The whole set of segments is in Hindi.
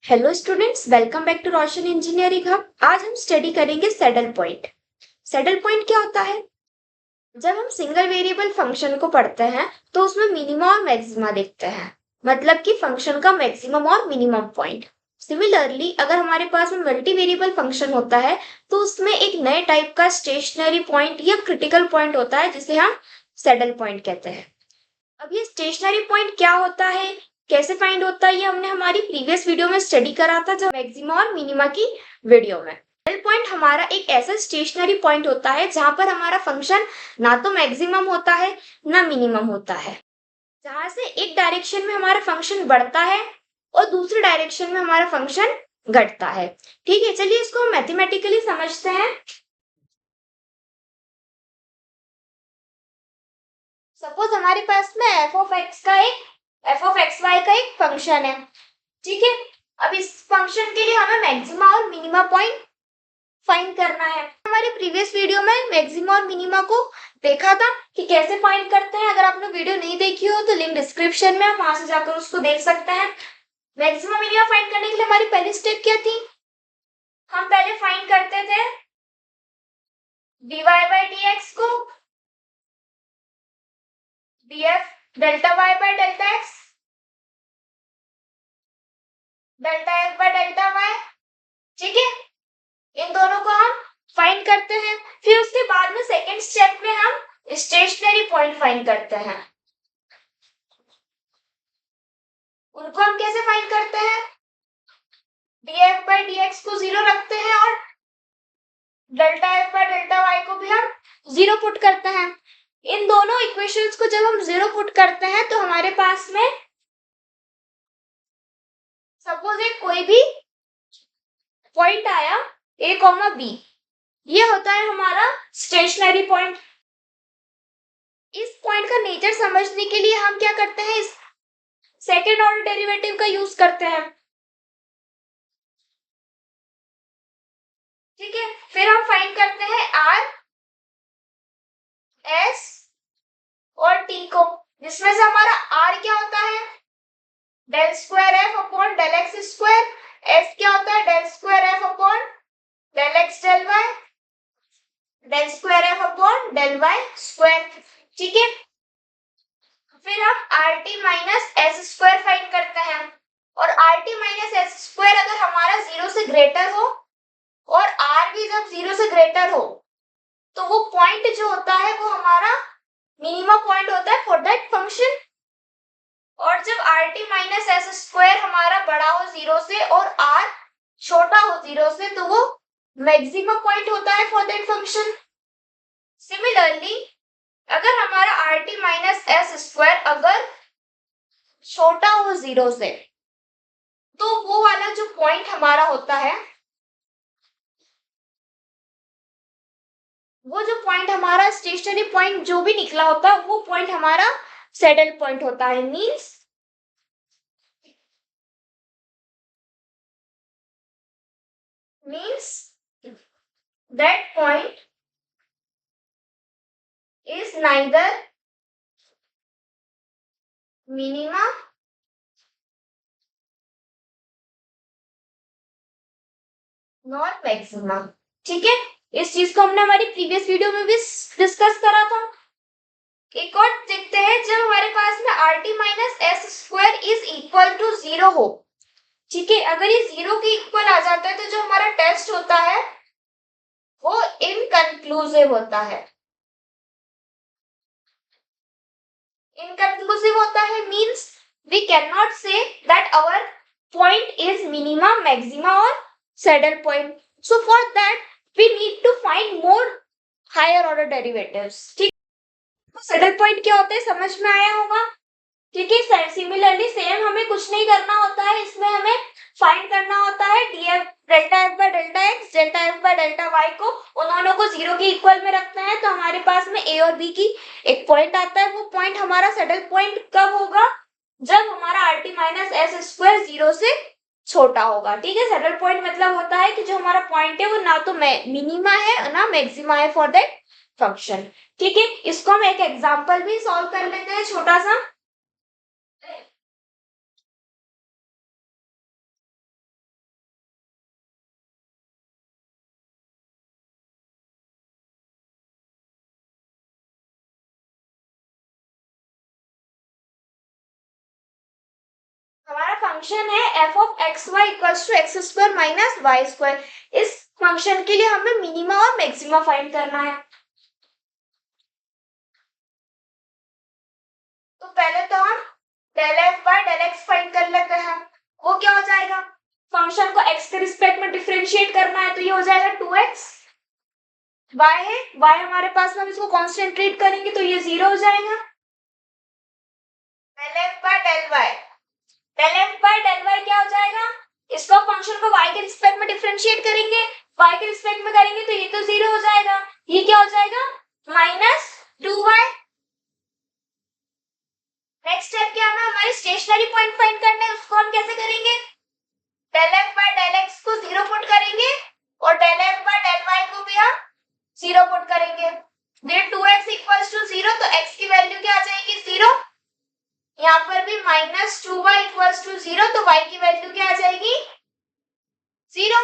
Hello students, welcome back to Roshan engineering hub. आज हम स्टडी करेंगे सैडल पॉइंट। सैडल पॉइंट क्या होता है? जब हम सिंगल वेरिएबल फंक्शन को पढ़ते हैं तो उसमें मिनिमा और मैक्सिमा देखते हैं, मतलब कि फंक्शन का मैक्सिमम और मिनिमम पॉइंट। सिमिलरली अगर हमारे पास में मल्टी वेरिएबल फंक्शन होता है तो उसमें एक नए टाइप का स्टेशनरी पॉइंट या क्रिटिकल पॉइंट होता है जिसे हम सैडल पॉइंट कहते हैं। अब ये स्टेशनरी पॉइंट क्या होता है, कैसे फाइंड होता है, ये हमने हमारी प्रीवियस वीडियो में स्टडी करा था, जब मैक्सिमा और मिनिमा की वीडियो में। सैडल पॉइंट हमारा एक ऐसा स्टेशनरी पॉइंट होता है जहां पर हमारा फंक्शन ना तो मैक्सिमम होता है ना मिनिमम होता है, जहां से एक डायरेक्शन में हमारा फंक्शन बढ़ता है और दूसरे डायरेक्शन में हमारा फंक्शन घटता है। ठीक है, चलिए इसको हम मैथमेटिकली समझते हैं। सपोज हमारे पास में एफ ऑफ एक्स वाई का एक फंक्शन है। ठीक है, अब इस फंक्शन के लिए हमें मैक्सिमा और मिनिमा पॉइंट फाइंड करना है। हमारे प्रीवियस वीडियो में मैक्सिमा और मिनिमा को देखा था कि कैसे फाइंड करते हैं। अगर आपने वीडियो नहीं देखी हो तो लिंक डिस्क्रिप्शन में, आप वहां से जाकर उसको देख सकते हैं। मैक्सिमा मिनिमा फाइंड करने के लिए हमारी पहली स्टेप क्या थी? हम पहले फाइंड करते थे dy बाई dx को df delta y by delta x delta f by delta y। ठीक है, इन दोनों को हम फाइंड करते हैं। फिर उसके बाद में सेकेंड स्टेप में हम स्टेशनरी पॉइंट फाइंड करते हैं। उनको हम कैसे फाइंड करते हैं? df बाई dx को जीरो रखते हैं और delta f by delta y को भी हम जीरो पुट करते हैं। इन दोनों इक्वेशंस को जब हम जीरो पुट करते हैं तो हमारे पास में सपोज एक कोई भी पॉइंट आया a कॉमा b, ये होता है हमारा स्टेशनरी पॉइंट। इस पॉइंट का नेचर समझने के लिए हम क्या करते हैं, इस सेकेंड ऑर्डर डेरिवेटिव का यूज करते हैं। ठीक है, फिर हम फाइंड करते हैं आर, एस और टी को, जिसमें से हमारा आर क्या होता है? Del square F upon del X square. S क्या होता है? Del square F upon del X del Y, del square F upon del Y square. ठीक है, फिर हम R T minus S square find करते हैं, और R T minus S square अगर हमारा जीरो से ग्रेटर हो और आर भी जब जीरो से ग्रेटर हो तो वो पॉइंट जो होता है वो हमारा मिनिमम पॉइंट होता है फॉर दैट फंक्शन। और जब are T minus S square हमारा बड़ा हो जीरो से और आर छोटा हो जीरो से तो वो मैक्सिमम पॉइंट होता है फॉर दैट फंक्शन। सिमिलरली अगर हमारा are T minus S square अगर छोटा हो जीरो से तो वो वाला जो पॉइंट हमारा होता है, वो जो पॉइंट हमारा स्टेशनरी पॉइंट जो भी निकला होता है वो पॉइंट हमारा सैडल पॉइंट होता है। Means that point is neither minima nor maxima। ठीक है, इस चीज को हमने हमारी प्रीवियस वीडियो में भी डिस्कस करा था। एक और देखते हैं, जब हमारे पास में R T minus S square is equal to zero हो। ठीक है, अगर ये जीरो के इक्वल आ जाता है तो जो हमारा टेस्ट होता है वो इनकंक्लूसिव होता है। इनकंक्लूसिव होता है means we can not say that our point is minima, maxima और saddle point. So for that we need to find more higher order derivatives. ठीक, तो सैडल पॉइंट क्या होता है समझ में आया होगा। ठीक है, सिमिलरली सेम हमें कुछ नहीं करना होता है, इसमें हमें फाइंड करना होता है df delta f by delta x delta f by delta y को, उन दोनों को जीरो के इक्वल में रखना है तो हमारे पास में a और b की एक पॉइंट आता है। वो पॉइंट हमारा सैडल पॉइंट कब होगा? जब हमारा rt minus S square zero से छोटा होगा। ठीक है, सैडल पॉइंट मतलब होता है कि जो हमारा पॉइंट है वो ना तो मिनिमा है ना मैक्सिमा है फॉर दैट फंक्शन। ठीक है, इसको हम एक एग्जांपल भी सॉल्व कर लेते हैं छोटा सा। फंक्शन है F of X Y equals to X square minus Y square, इस फंक्शन के लिए हमें मिनिमा और मैक्सिमा फाइंड करना है। तो पहले तो हम del F by del X find कर लेते हैं। वो क्या हो जाएगा, फंक्शन को एक्स के रिस्पेक्ट में डिफरेंशिएट करना है, तो ये हो जाएगा 2x। y है, y हमारे पास में, हम इसको कांस्टेंट ट्रीट करेंगे तो ये 0 हो जाएगा। Del F by del Y, del F by del Y क्या हो जाएगा, इसको फंक्शन को y के रिस्पेक्ट में डिफरेंशिएट करेंगे, y के रिस्पेक्ट में करेंगे तो ये तो 0 हो जाएगा। ये क्या हो जाएगा, माइनस 2y। नेक्स्ट स्टेप क्या है, हमारी स्टेशनरी पॉइंट फाइंड करना है, उसको हम कैसे करेंगे, del F by del X को 0 पुट करेंगे और del F by del Y को भी हम 0 पुट करेंगे। फिर 2x इक्वल्स टू 0, तो x की वैल्यू क्या आ जाएगी 0। यहाँ पर भी माइनस 2y इक्वल्स टू 0, तो y की वैल्यू क्या आ जाएगी 0।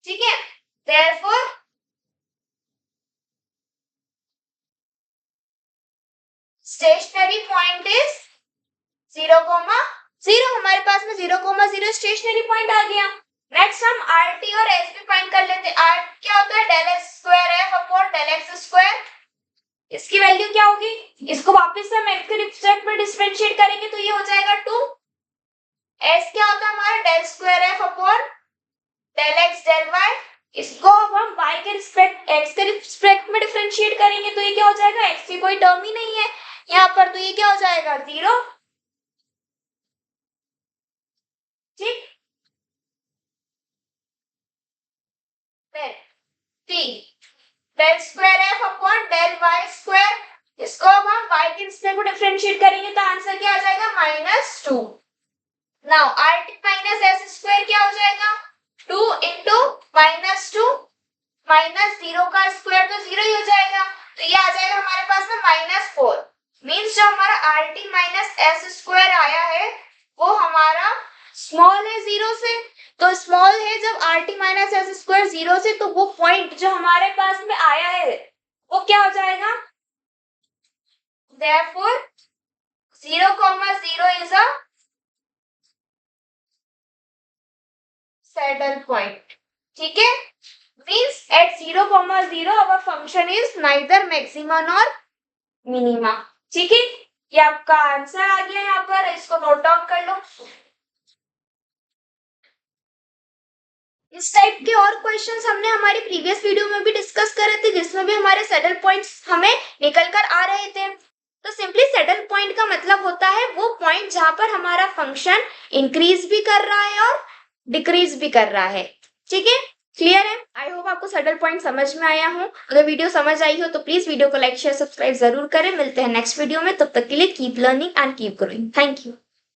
ठीक है, देयरफॉर स्टेशनरी पॉइंट इज 0,0। हमारे पास में 0,0 स्टेशनरी पॉइंट आ गया। नेक्स्ट हम RT और SP फाइंड कर लेते हैं। R क्या होता है, del X square f upon del X square. इसकी वैल्यू क्या होगी, इसको वापस से हम x के रिस्पेक्ट में डिफरेंशिएट करेंगे तो ये हो जाएगा 2। S क्या होता है हमारा, del square f upon del X del Y. इसको अब हम y के रिस्पेक्ट x के रिस्पेक्ट में डिफरेंशिएट करेंगे तो ये क्या हो जाएगा, x की कोई टर्म ही नहीं है यहाँ पर, तो ये क्या हो जाएगा 0। ठीक, del square F upon del Y square, इसको अब हम y के रिस्पेक्ट में डिफरेंशिएट करेंगे तो आंसर क्या आ जाएगा -2। Now RT minus S square क्या हो जाएगा, 2 इंटू -2 माइनस 0 का स्क्वायर तो 0 ही हो जाएगा, तो ये आ जाएगा हमारे पास में -4। मीन्स जो हमारा RT माइनस एस स्क्वायर आया है वो हमारा स्मॉल है 0 से, तो स्मॉल है जब RT माइनस एस स्क्वायर 0 से, तो वो पॉइंट जो हमारे पास में आया है वो क्या हो जाएगा, therefore 0,0 is a saddle point। ठीक है, means at 0,0 our function is neither maxima nor minima। ठीक है, ये आपका आंसर आ गया यहाँ पर, इसको नोट डाउन कर लो। इस टाइप के और क्वेश्चंस हमने हमारी प्रीवियस वीडियो में भी डिस्कस करे थे, जिसमें भी हमारे सैडल पॉइंट्स हमें निकल कर आ रहे थे। तो सिंपली सैडल पॉइंट का मतलब होता है वो पॉइंट जहां पर हमारा फंक्शन इंक्रीज भी कर रहा है और डिक्रीज भी कर रहा है। ठीक है, क्लियर है। आई होप आपको सैडल पॉइंट समझ में आया हो। अगर वीडियो समझ आई हो तो प्लीज वीडियो को लाइक शेयर सब्सक्राइब जरूर करें। मिलते हैं नेक्स्ट वीडियो में, तब तक के लिए keep learning and keep growing. Thank you.